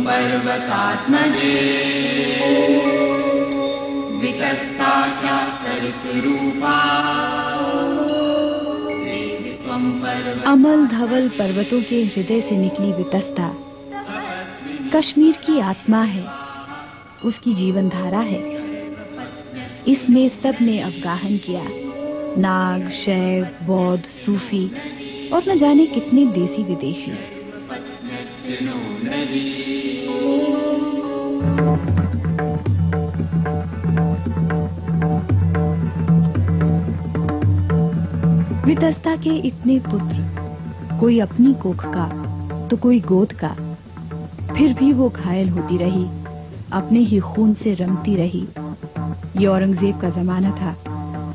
पर्वतात्मजे वितस्ता च सरितरूपा। अमल धवल पर्वतों के हृदय से निकली वितस्ता कश्मीर की आत्मा है, उसकी जीवन धारा है। इसमें सब ने अवगाहन किया, नाग, शैव, बौद्ध, सूफी और न जाने कितने देसी विदेशी। वितस्ता के इतने पुत्र, कोई अपनी कोख का तो कोई गोद का, फिर भी वो घायल होती रही, अपने ही खून से रंगती रही। ये औरंगजेब का जमाना था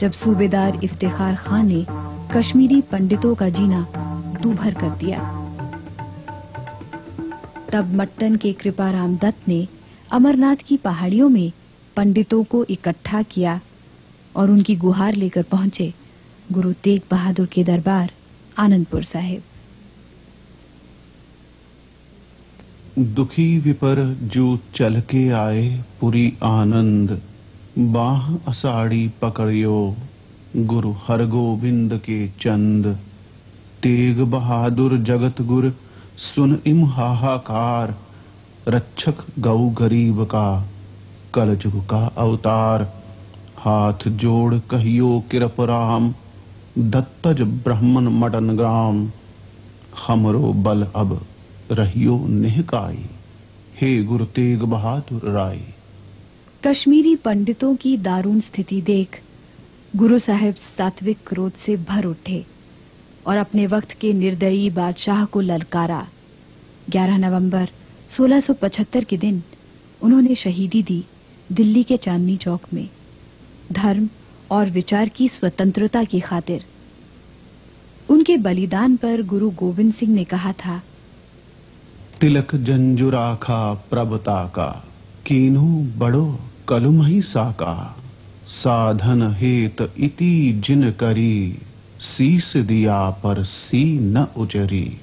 जब सूबेदार इफ्तिखार खान ने कश्मीरी पंडितों का जीना दूभर कर दिया। तब मट्टन के कृपाराम दत्त ने अमरनाथ की पहाड़ियों में पंडितों को इकट्ठा किया और उनकी गुहार लेकर पहुंचे गुरु तेग बहादुर के दरबार आनंदपुर साहिब। दुखी विपर जो चल के आए पुरी आनंद, बाह असाड़ी पकड़ियो गुरु हरगोबिंद के चंद। तेग बहादुर जगत गुर सुन इम हाहाकार, रक्षक गौ गरीब का कलजुग का अवतार। हाथ जोड़ कहियो कृपराम, दत्तज ब्राह्मण मटन ग्राम। हमरो बल अब रहियो निहकाई, हे गुरु तेग बहादुर राय। कश्मीरी पंडितों की दारुण स्थिति देख गुरु साहिब सात्विक क्रोध से भर उठे और अपने वक्त के निर्दयी बादशाह को ललकारा। 11 नवंबर 1675 के दिन उन्होंने शहीदी दी दिल्ली के चांदनी चौक में, धर्म और विचार की स्वतंत्रता की खातिर। उनके बलिदान पर गुरु गोविंद सिंह ने कहा था, तिलक जंजुराखा प्रभता का, कीन्हू बड़ो कलुमही साका। साधन हेत इति जिन करी, शीस दिया पर सी न उजरी।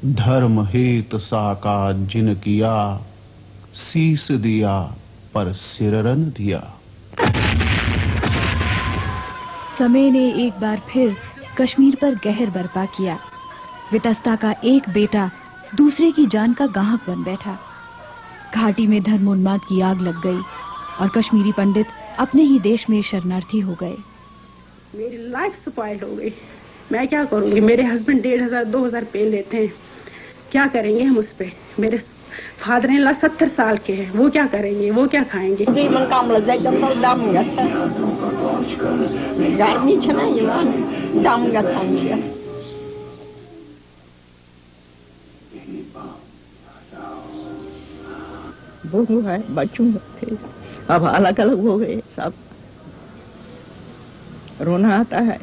धर्म हेत साका जिन किया, शीस दिया पर सिररन दिया। समय ने एक बार फिर कश्मीर पर कहर बरपा किया। वितस्ता का एक बेटा दूसरे की जान का गाहक बन बैठा। घाटी में धर्मोन्माद की आग लग गई और कश्मीरी पंडित अपने ही देश में शरणार्थी हो गए। मेरी लाइफ स्पॉइल्ड हो गई। मैं क्या करूंगी? मेरे हस्बैंड 1500-2000 पे लेते हैं, क्या करेंगे हम उस पे? मेरे फादर इन लॉ 70 साल के हैं, वो क्या करेंगे? वो क्या खाएंगे? बहू है, बच्चों थे, अब अलग अलग हो गए सब। रोना आता है,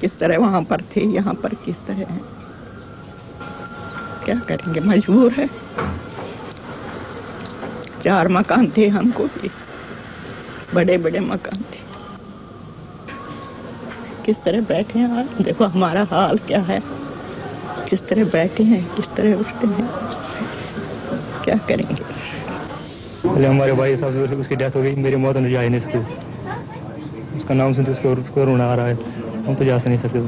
किस तरह वहां पर थे, यहाँ पर किस तरह है। क्या करेंगे, मजबूर है। 4 मकान थे हमको भी, बड़े बड़े मकान थे। किस तरह बैठे हैं आज, देखो हमारा हाल क्या है। किस तरह बैठे हैं, किस तरह उठते हैं, क्या करेंगे। हमारे भाई साहब उसकी डेथ हो गई, मेरी मौत हम जा ही नहीं सकते। उसका नाम सुनते उसको रोना आ रहा है, हम तो जा नहीं सकते।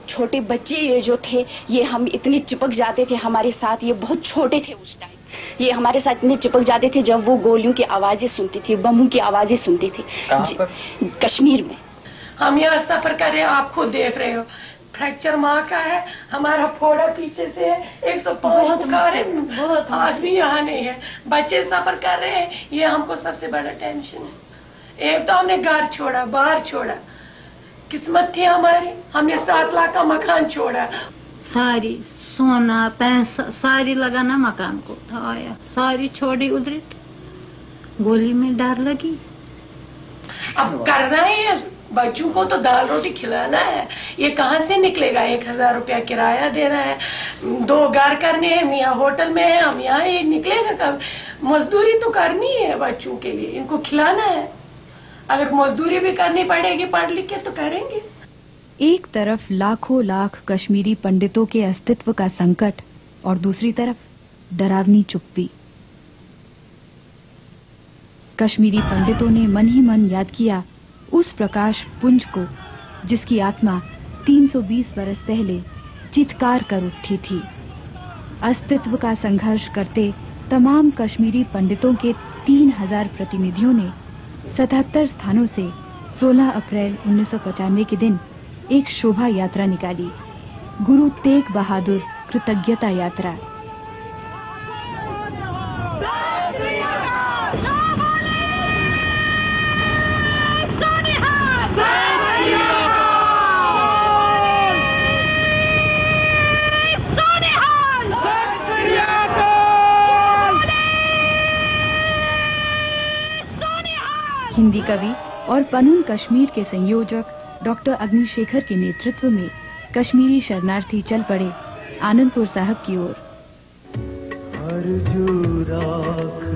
छोटे बच्चे ये जो थे, ये हम इतने चिपक जाते थे हमारे साथ। ये बहुत छोटे थे उस टाइम, ये हमारे साथ इतने चिपक जाते थे जब वो गोलियों की आवाजें सुनती थी, बमों की आवाजें सुनती थी। कश्मीर में हम यहाँ सफर कर रहे हैं, आप खुद देख रहे हो। फ्रैक्चर माँ का है, हमारा फोड़ा पीछे से है, 105 बुखार है, आदमी यहाँ नहीं है, बच्चे सफर कर रहे हैं। ये हमको सबसे बड़ा टेंशन है। एक तो हमने घर छोड़ा, बाहर छोड़ा, किस्मत थी हमारी, हमने 7 लाख का मकान छोड़ा। सारी सोना पैसा सारी लगाना मकान को था आया, सारी छोड़ी उधरी, गोली में डर लगी। अब करना ही है, बच्चों को तो दाल रोटी खिलाना है, ये कहाँ से निकलेगा? 1000 रुपया किराया देना है, 2 घर करने हैं, मियाँ होटल में है, हम यहाँ, ये निकलेगा कब? मजदूरी तो करनी है बच्चों के लिए, इनको खिलाना है। अगर मजदूरी भी करनी पड़ेगी पढ़ लिख के तो करेंगे। एक तरफ लाखों लाख कश्मीरी पंडितों के अस्तित्व का संकट और दूसरी तरफ डरावनी चुप्पी। कश्मीरी पंडितों ने मन ही मन याद किया उस प्रकाश पुंज को जिसकी आत्मा 320 बरस पहले चित्कार कर उठी थी। अस्तित्व का संघर्ष करते तमाम कश्मीरी पंडितों के 3000 प्रतिनिधियों ने 77 स्थानों से 16 अप्रैल 1995 के दिन एक शोभा यात्रा निकाली, गुरु तेग बहादुर कृतज्ञता यात्रा। हिंदी कवि और पनून कश्मीर के संयोजक डॉक्टर अग्निशेखर के नेतृत्व में कश्मीरी शरणार्थी चल पड़े आनंदपुर साहब की ओर। हरजू राख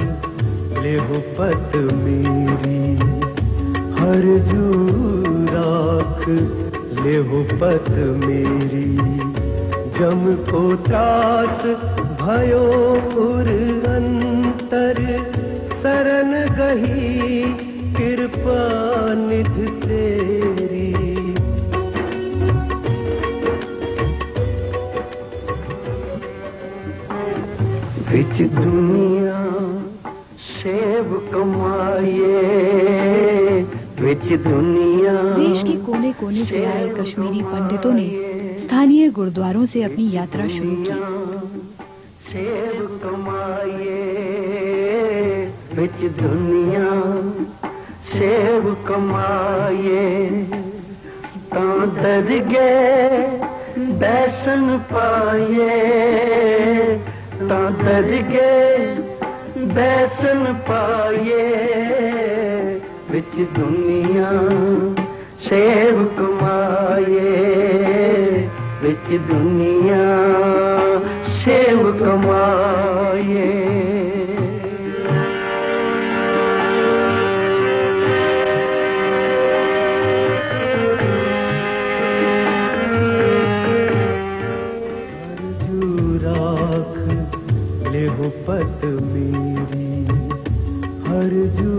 लेहो पत मेरी, हरजू राख लेहो पत मेरी, जम को त्रास भयो उर अंतर, शरण गही कृपा निध तेरी। विच दुनिया सेव कमाए, विच दुनिया। देश के कोने कोने से आए कश्मीरी पंडितों ने स्थानीय गुरुद्वारों से अपनी यात्रा शुरू की। सेव कमाए विच दुनिया, सेव कमाए तां दरगे बैसन पाए, तां दरगे बैसन पाए, विच दुनिया सेव कमाए, विच दुनिया सेव कमाए। पत मेरी, हरजू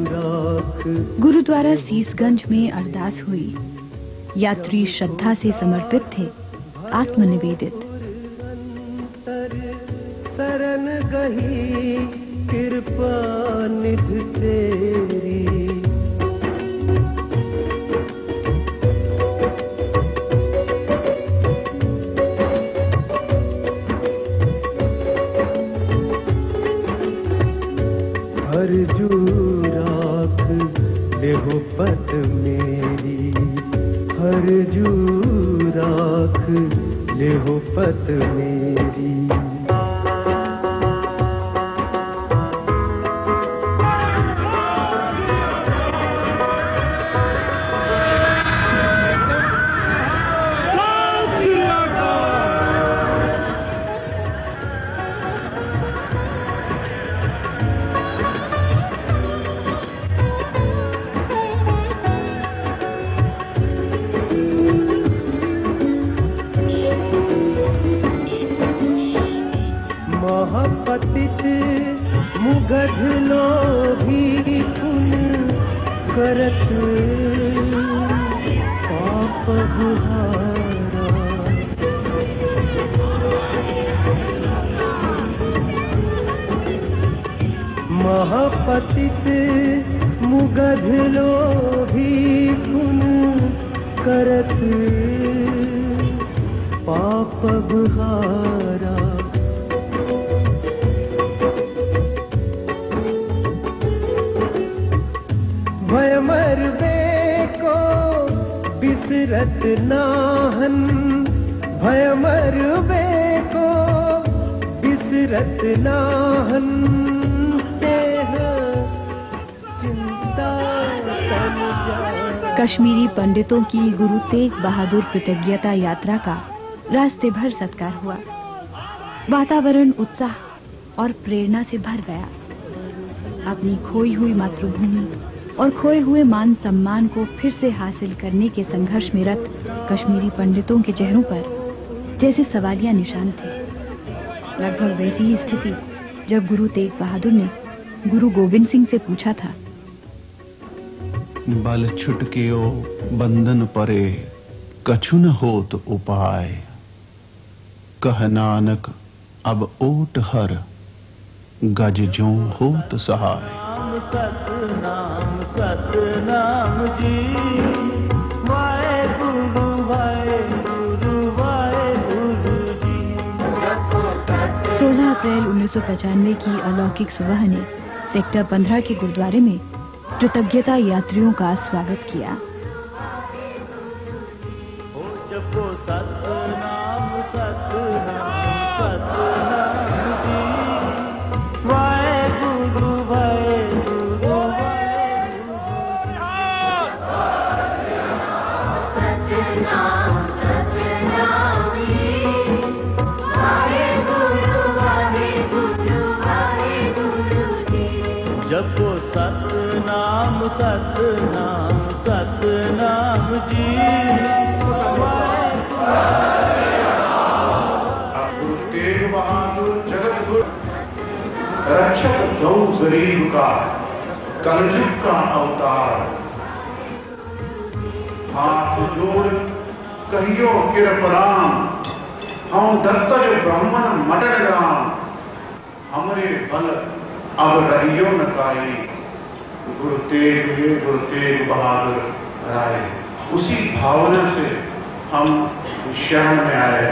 राख। गुरुद्वारा सीसगंज में अरदास हुई। यात्री श्रद्धा से समर्पित थे, आत्मनिवेदित। शरण गही कृपा निध तेरी। हरजू राख लेहो पत मेरी, हरजू राख लेहो पत मेरी। पतित मुगध लोभी पुन करत, पाप गुहारा। महापतित मुगध लोभी पुन करत, पाप गुहारा। भय मरवे को बिसरत नाहन, भय मरवे को बिसरत नाहनते हैं चिंता तन जा। कश्मीरी पंडितों की गुरु तेग बहादुर कृतज्ञता यात्रा का रास्ते भर सत्कार हुआ। वातावरण उत्साह और प्रेरणा से भर गया। अपनी खोई हुई मातृभूमि और खोए हुए मान सम्मान को फिर से हासिल करने के संघर्ष में रत कश्मीरी पंडितों के चेहरों पर जैसे सवालिया निशान थे। लगभग वैसी ही स्थिति जब गुरु तेग बहादुर ने गुरु गोविंद सिंह से पूछा था, बल छुटकेओ बंधन परे कछु न होत उपाय, कह नानक अब ओट हर गज जो होत सहाय। सतनाम सतनाम जी, वाहेगुरु वाहेगुरु वाहेगुरु जी। 16 अप्रैल 1995 की अलौकिक सुबह ने सेक्टर 15 के गुरुद्वारे में कृतज्ञता यात्रियों का स्वागत किया। जपो सतनाम सतनाम सतनाम जी, वाहेगुरु वाहेगुरु वाहेगुरु। सतनाम सतनाम जी, वाहेगुरु वाहेगुरु वाहेगुरु जी। जपो सतनाम सतनाम सतनाम जी, गुरु तेग बहादुर जगत गुरु रक्षक दो गरीब का कलयुग का अवतार। हाथ जोड़ कहियो किरपराम, हम दत्तज ब्राह्मण मटन ग्राम। हमरे बल अब रहियो न काई, गुरु तेग बहादुर राय। उसी भावना से हम शरण में आए।